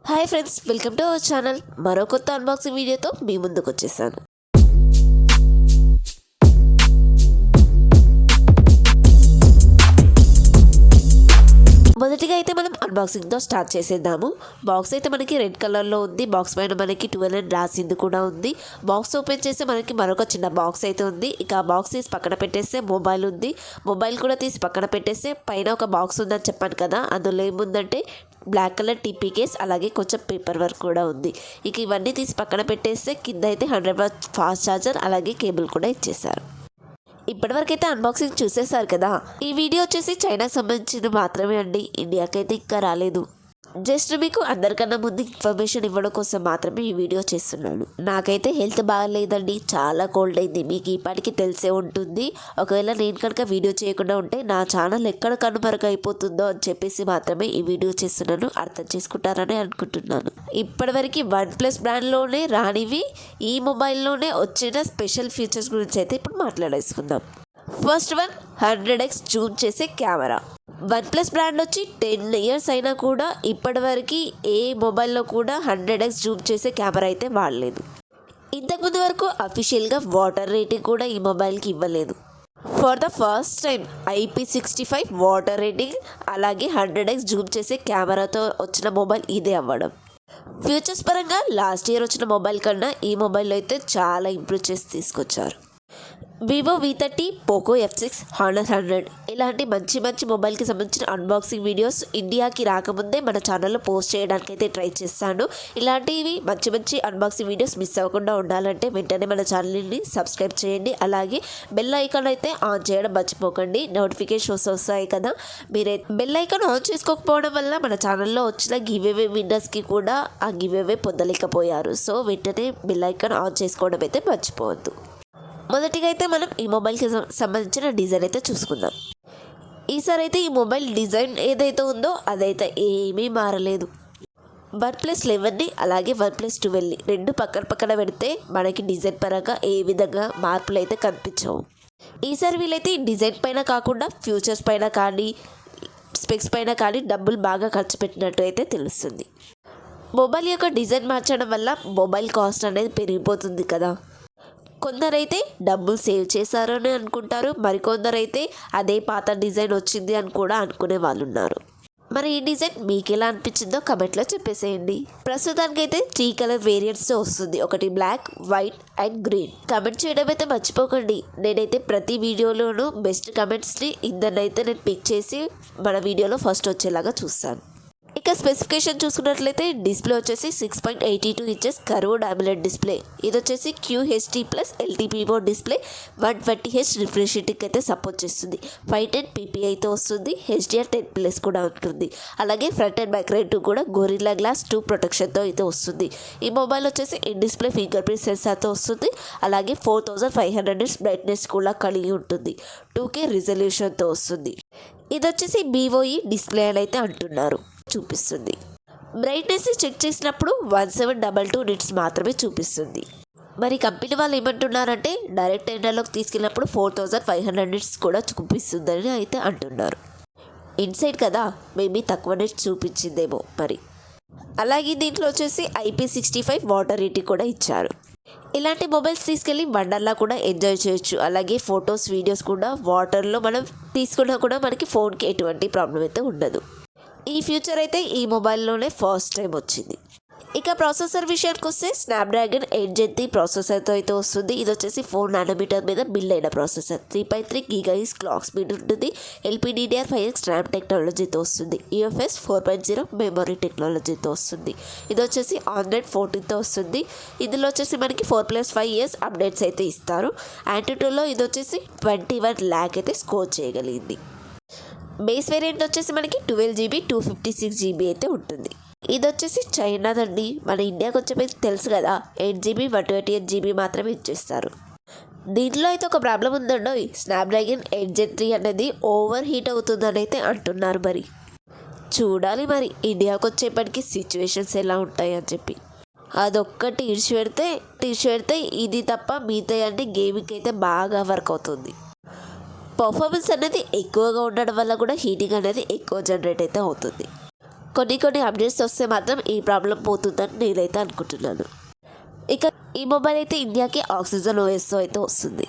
Hi friends, welcome to our channel. మరో కొత్త unboxing వీడియోతో మీ ముందుకు వచ్చేసాను. మొదటిగా అయితే మనం అన్బాక్సింగ్తో స్టార్ట్ చేసేద్దాము. బాక్స్ అయితే మనకి రెడ్ కలర్లో ఉంది. బాక్స్ పైన మనకి 12 అని రాసింది కూడా ఉంది. బాక్స్ ఓపెన్ చేస్తే మనకి మరొక చిన్న బాక్స్ అయితే ఉంది. ఇక ఆ బాక్స్ తీసి పక్కన పెట్టేస్తే మొబైల్ ఉంది. మొబైల్ కూడా తీసి పక్కన పెట్టేస్తే పైన ఒక బాక్స్ ఉందని చెప్పాను కదా, అందులో ఏముందంటే బ్లాక్ కలర్ టీపీ కేస్, అలాగే కొంచెం పేపర్ వర్క్ కూడా ఉంది. ఇక ఇవన్నీ తీసి పక్కన పెట్టేస్తే కింద అయితే 100 వాట్ ఫాస్ట్ ఛార్జర్ అలాగే కేబుల్ కూడా ఇచ్చేసారు. ఇప్పటివరకు అయితే అన్బాక్సింగ్ చూసేసారు కదా. ఈ వీడియో వచ్చేసి చైనాకి సంబంధించింది మాత్రమే అండి, ఇండియాకి అయితే ఇంకా రాలేదు. జస్ట్ మీకు అందరికన్నా ముందు ఇన్ఫర్మేషన్ ఇవ్వడం కోసం మాత్రమే ఈ వీడియో చేస్తున్నాను. నాకైతే హెల్త్ బాగాలేదండి, చాలా కోల్డ్ అయింది. మీకు ఈపాటికి తెలిసే ఉంటుంది. ఒకవేళ నేను కనుక వీడియో చేయకుండా ఉంటే నా ఛానల్ ఎక్కడ కనుమరుగు అయిపోతుందో అని చెప్పేసి మాత్రమే ఈ వీడియో చేస్తున్నాను. అర్థం చేసుకుంటారని అనుకుంటున్నాను. ఇప్పటివరకు OnePlus బ్రాండ్లోనే రానివి ఈ మొబైల్లోనే వచ్చిన స్పెషల్ ఫీచర్స్ గురించి అయితే ఇప్పుడు మాట్లాడేసుకుందాం. ఫస్ట్ వన్, 100x జూమ్ చేసే కెమెరా. OnePlus బ్రాండ్ వచ్చి 10 ఇయర్స్ అయినా కూడా ఇప్పటివరకు ఏ మొబైల్లో కూడా 100x జూమ్ చేసే కెమెరా అయితే వాడలేదు. ఇంతకుముందు వరకు అఫీషియల్గా వాటర్ రేటింగ్ కూడా ఈ మొబైల్కి ఇవ్వలేదు. For the first time IP65 water rating అలాగే 100x జూమ్ చేసే కెమెరాతో వచ్చిన మొబైల్ ఇదే అవ్వడం. ఫ్యూచర్స్ పరంగా లాస్ట్ ఇయర్ వచ్చిన మొబైల్ కన్నా ఈ మొబైల్లో అయితే చాలా ఇంప్రూవ్ చేసి తీసుకొచ్చారు. Vivo V30, Poco F6, honour 100 ఇలాంటి మంచి మొబైల్కి సంబంధించిన అన్బాక్సింగ్ వీడియోస్ ఇండియాకి రాకముందే మన ఛానల్లో పోస్ట్ చేయడానికి అయితే ట్రై చేస్తాను. ఇలాంటివి మంచి అన్బాక్సింగ్ వీడియోస్ మిస్ అవ్వకుండా ఉండాలంటే వెంటనే మన ఛానల్ని సబ్స్క్రైబ్ చేయండి. అలాగే బెల్ ఐకాన్ అయితే ఆన్ చేయడం మర్చిపోకండి. నోటిఫికేషన్స్ వస్తాయి కదా, మీరే బెల్ ఐకాన్ ఆన్ చేసుకోకపోవడం వల్ల మన ఛానల్లో వచ్చిన గివ్అవే విన్నర్స్కి కూడా ఆ గివ్అవే పొందలేకపోయారు. సో వెంటనే బెల్ ఐకాన్ ఆన్ చేసుకోవడం అయితే మర్చిపోవద్దు. మొదటిగా అయితే మనం ఈ మొబైల్కి సంబంధించిన డిజైన్ అయితే చూసుకుందాం. ఈసారి అయితే ఈ మొబైల్ డిజైన్ ఏదైతే ఉందో అదైతే ఏమీ మారలేదు. OnePlus 11ని అలాగే OnePlus 12ని రెండు పక్కన పెడితే మనకి డిజైన్ పరంగా ఏ విధంగా మార్పులు అయితే కనిపించవు. ఈసారి వీళ్ళైతే డిజైన్ పైన కాకుండా ఫ్యూచర్స్ పైన కానీ స్పెక్స్ పైన కానీ డబ్బులు బాగా ఖర్చు పెట్టినట్టు అయితే తెలుస్తుంది. మొబైల్ యొక్క డిజైన్ మార్చడం వల్ల మొబైల్ కాస్ట్ అనేది పెరిగిపోతుంది కదా. కొందరైతే డబ్బులు సేవ్ చేశారని అనుకుంటారు, మరికొందరైతే అదే పాత డిజైన్ వచ్చింది అని కూడా అనుకునే వాళ్ళు ఉన్నారు. మరి ఈ డిజైన్ మీకు ఎలా అనిపించిందో కమెంట్లో చెప్పేసేయండి. ప్రస్తుతానికైతే 3 కలర్ వేరియంట్స్తో వస్తుంది. ఒకటి black, white and green. Comment చేయడం అయితే మర్చిపోకండి. నేనైతే ప్రతి వీడియోలోనూ బెస్ట్ కమెంట్స్ని ఇద్దరినైతే నేను పిక్ చేసి మన వీడియోలో ఫస్ట్ వచ్చేలాగా చూస్తాను. ఇక స్పెసిఫికేషన్ చూసుకున్నట్లయితే డిస్ప్లే వచ్చేసి 6.82 ఇంచెస్ కర్వ్డ్ AMOLED డిస్ప్లే. ఇది వచ్చేసి QHD+ LTPO display. 120Hz refresh rating అయితే సపోర్ట్ చేస్తుంది. 510 PPIతో వస్తుంది. HDR10+ కూడా ఉంటుంది. అలాగే ఫ్రంట్ అండ్ బ్యాక్ రేటు కూడా గొరిల్లా గ్లాస్ 2 ప్రొటెక్షన్తో అయితే వస్తుంది. ఈ మొబైల్ వచ్చేసి ఇన్ డిస్ప్లే ఫింగర్ ప్రింట్ సెన్సార్తో వస్తుంది. అలాగే 4500 nits బ్రైట్నెస్ కూడా కలిగి ఉంటుంది. 2K రిజల్యూషన్తో వస్తుంది. ఇది వచ్చేసి BOE డిస్ప్లే అని అయితే అంటున్నారు. చూపిస్తుంది. బ్రైట్నెస్ చెక్ చేసినప్పుడు 1722 nits మాత్రమే చూపిస్తుంది. మరి కంపెనీ వాళ్ళు ఏమంటున్నారంటే డైరెక్ట్ ఎండర్లోకి తీసుకెళ్ళినప్పుడు 4500 nits కూడా చూపిస్తుందని అయితే అంటున్నారు. ఇన్సైడ్ కదా, మేబీ తక్కువ నెట్స్ చూపించిందేమో మరి. అలాగే దీంట్లో వచ్చేసి IP65 వాటర్ రేటింగ్ కూడా ఇచ్చారు. ఇలాంటి మొబైల్స్ తీసుకెళ్ళి వండర్లా కూడా ఎంజాయ్ చేయొచ్చు. అలాగే ఫొటోస్ వీడియోస్ కూడా వాటర్లో మనం తీసుకున్నా కూడా మనకి ఫోన్కి ఎటువంటి ప్రాబ్లం అయితే ఉండదు. ఈ ఫ్యూచర్ అయితే ఈ మొబైల్లోనే ఫస్ట్ టైం వచ్చింది. ఇక ప్రాసెసర్ విషయానికి వస్తే స్నాప్డ్రాగన్ 8 Gen 3 ప్రాసెసర్తో అయితే వస్తుంది. ఇది వచ్చేసి 4 nanometer మీద బిల్డ్ అయిన ప్రాసెసర్. 3.3 GHz క్లాక్ స్పీడ్ ఉంటుంది. LPDDR5X ర్యామ్ టెక్నాలజీతో వస్తుంది. UFS 4.0 మెమరీ టెక్నాలజీతో వస్తుంది. ఇది వచ్చేసి Android 14తో వస్తుంది. ఇందులో వచ్చేసి మనకి 4+5 years అప్డేట్స్ అయితే ఇస్తారు. Antutuలో ఇది వచ్చేసి 21 lakh అయితే స్కోర్ చేయగలిగింది. బేస్ వేరియంట్ వచ్చేసి మనకి 12GB 256GB అయితే ఉంటుంది. ఇది వచ్చేసి చైనాదండి. మన ఇండియాకి వచ్చే తెలుసు కదా, 8GB 128GB మాత్రమే ఇచ్చేస్తారు. దీంట్లో అయితే ఒక ప్రాబ్లం ఉందండి. స్నాప్డ్రాగన్ 8 Gen 3 అనేది ఓవర్ హీట్ అవుతుందని అయితే అంటున్నారు. మరి చూడాలి మరి ఇండియాకి వచ్చేప్పటికి సిచ్యువేషన్స్ ఎలా ఉంటాయి అని చెప్పి. అదొక్కటి ఇడిచిపెడితే ఇది తప్ప మిగతా అంటే గేమింగ్ అయితే బాగా వర్క్ అవుతుంది. పర్ఫార్మెన్స్ అనేది ఎక్కువగా ఉండడం వల్ల కూడా హీటింగ్ అనేది ఎక్కువ జనరేట్ అయితే అవుతుంది. కొన్ని అప్డేట్స్ వస్తే మాత్రం ఈ ప్రాబ్లం పోతుందని నేనైతే అనుకుంటున్నాను. ఇక ఈ మొబైల్ అయితే ఇండియాకి ఆక్సిజన్ ఓఎస్తో అయితే వస్తుంది.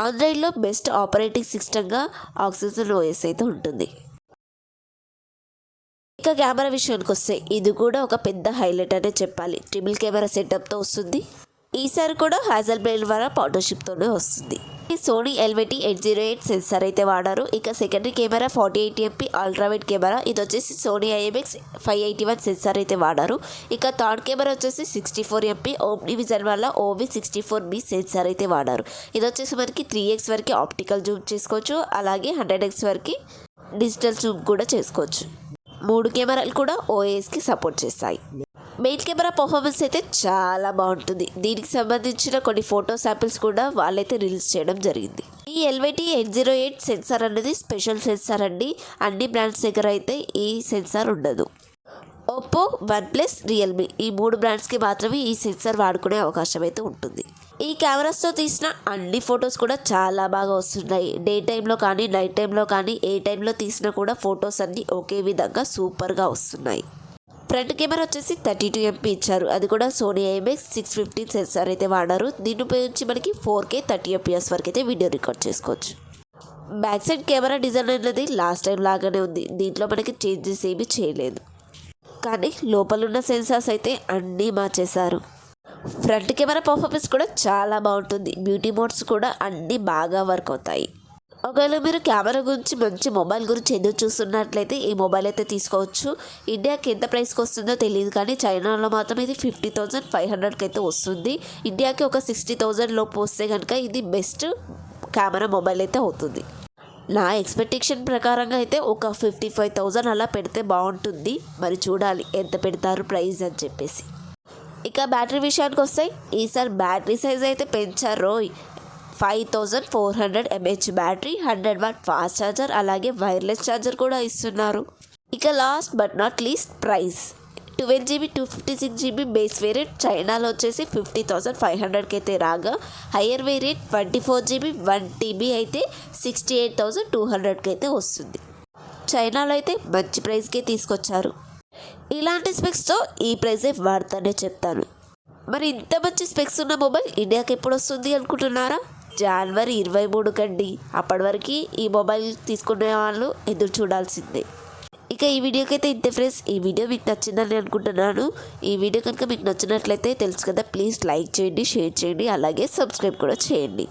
ఆండ్రాయిడ్లో బెస్ట్ ఆపరేటింగ్ సిస్టమ్గా ఆక్సిజన్ ఓఎస్ అయితే ఉంటుంది. ఇక కెమెరా విషయానికి వస్తే ఇది కూడా ఒక పెద్ద హైలైట్ అనే చెప్పాలి. ట్రిపుల్ కెమెరా సెటప్తో వస్తుంది. ఈసారి కూడా హాజల్బ్లడ్ ద్వారా పార్ట్నర్షిప్తోనే వస్తుంది. సోనీ LVT-808 సెన్సార్ అయితే వాడారు. ఇక secondary camera 48 MP ultrawide camera, ఇది వచ్చేసి సోనీ IMX581 సెన్సార్ అయితే వాడారు. ఇక థర్డ్ కెమెరా వచ్చేసి 64 MP ఓమ్నివిజన్ వల్ల OV64B సెన్సార్ అయితే వాడారు. ఇది వచ్చేసి మనకి 3x వరకు ఆప్టికల్ జూమ్ చేసుకోవచ్చు, అలాగే 100x వరకు డిజిటల్ జూమ్ కూడా చేసుకోవచ్చు. 3 కెమెరాలు కూడా OISకి సపోర్ట్ చేస్తాయి. మెయిన్ కెమెరా పర్ఫార్మెన్స్ అయితే చాలా బాగుంటుంది. దీనికి సంబంధించిన కొన్ని ఫోటో శాంపిల్స్ కూడా వాళ్ళైతే రిలీజ్ చేయడం జరిగింది. ఈ LVT-808 సెన్సార్ అనేది స్పెషల్ సెన్సార్ అండి. అన్ని బ్రాండ్స్ దగ్గర అయితే ఈ సెన్సార్ ఉండదు. ఒప్పో, వన్ప్లస్, రియల్మీ ఈ 3 బ్రాండ్స్కి మాత్రమే ఈ సెన్సార్ వాడుకునే అవకాశం అయితే ఉంటుంది. ఈ కెమెరాస్తో తీసిన అన్ని ఫొటోస్ కూడా చాలా బాగా వస్తున్నాయి. డే టైంలో కానీ నైట్ టైంలో కానీ ఏ టైంలో తీసినా కూడా ఫొటోస్ అన్నీ ఒకే విధంగా సూపర్గా వస్తున్నాయి. ఫ్రంట్ కెమెరా వచ్చేసి 32 MP ఇచ్చారు. అది కూడా సోనీ IMX615 సెన్సార్ అయితే వాడారు. దీన్ని ఉపయోగించి మనకి 4K 30 FPS వరకు అయితే వీడియో రికార్డ్ చేసుకోవచ్చు. బ్యాక్ సైడ్ కెమెరా డిజైన్ అనేది లాస్ట్ టైం లాగానే ఉంది. దీంట్లో మనకి చేంజెస్ ఏమీ చేయలేదు, కానీ లోపలున్న సెన్సార్స్ అయితే అన్నీ మార్చేశారు. ఫ్రంట్ కెమెరా పర్ఫార్మెన్స్ కూడా చాలా బాగుంటుంది. బ్యూటీ మోడ్స్ కూడా అన్నీ బాగా వర్క్ అవుతాయి. ఒకవేళ మీరు కెమెరా గురించి మంచి మొబైల్ గురించి ఎదురు చూస్తున్నట్లయితే ఈ మొబైల్ అయితే తీసుకోవచ్చు. ఇండియాకి ఎంత ప్రైస్కి వస్తుందో తెలియదు, కానీ చైనాలో మాత్రం ఇది 50,500కి అయితే వస్తుంది. ఇండియాకి ఒక 60,000 లోపు వస్తే కనుక ఇది బెస్ట్ కెమెరా మొబైల్ అయితే అవుతుంది. నా ఎక్స్పెక్టేషన్ ప్రకారంగా అయితే ఒక 55,000 అలా పెడితే బాగుంటుంది. మరి చూడాలి ఎంత పెడతారు ప్రైస్ అని చెప్పేసి. ఇక బ్యాటరీ విషయానికి వస్తే ఈసారి బ్యాటరీ సైజ్ అయితే పెంచారు. 5400 mAh battery, 100 watt fast charger, అలాగే వైర్లెస్ ఛార్జర్ కూడా ఇస్తున్నారు. ఇక last but not least price 12GB 256GB base variant చైనాలో వచ్చేసి 50,500కి అయితే రాగా, హయ్యర్ వేరియంట్ 24GB 1TB అయితే 68,200కి అయితే వస్తుంది. చైనాలో అయితే మంచి ప్రైస్కే తీసుకొచ్చారు. ఇలాంటి స్పెక్స్తో ఈ ప్రైజే వాడతానే చెప్తాను. మరి ఇంత మంచి స్పెక్స్ ఉన్న మొబైల్ ఇండియాకి ఎప్పుడు వస్తుంది అనుకుంటున్నారా? జనవరి 23 కండి. అప్పటి వరకు ఈ మొబైల్ తీసుకునే వాళ్ళు ఎదురు చూడాల్సిందే. ఇక ఈ వీడియోకి అయితే ఇంతే ఫ్రెండ్స్. ఈ వీడియో మీకు నచ్చిందని అనుకుంటున్నాను. ఈ వీడియో కనుక మీకు నచ్చినట్లయితే తెలుసు కదా, ప్లీజ్ లైక్ చేయండి, షేర్ చేయండి, అలాగే సబ్స్క్రైబ్ కూడా చేయండి.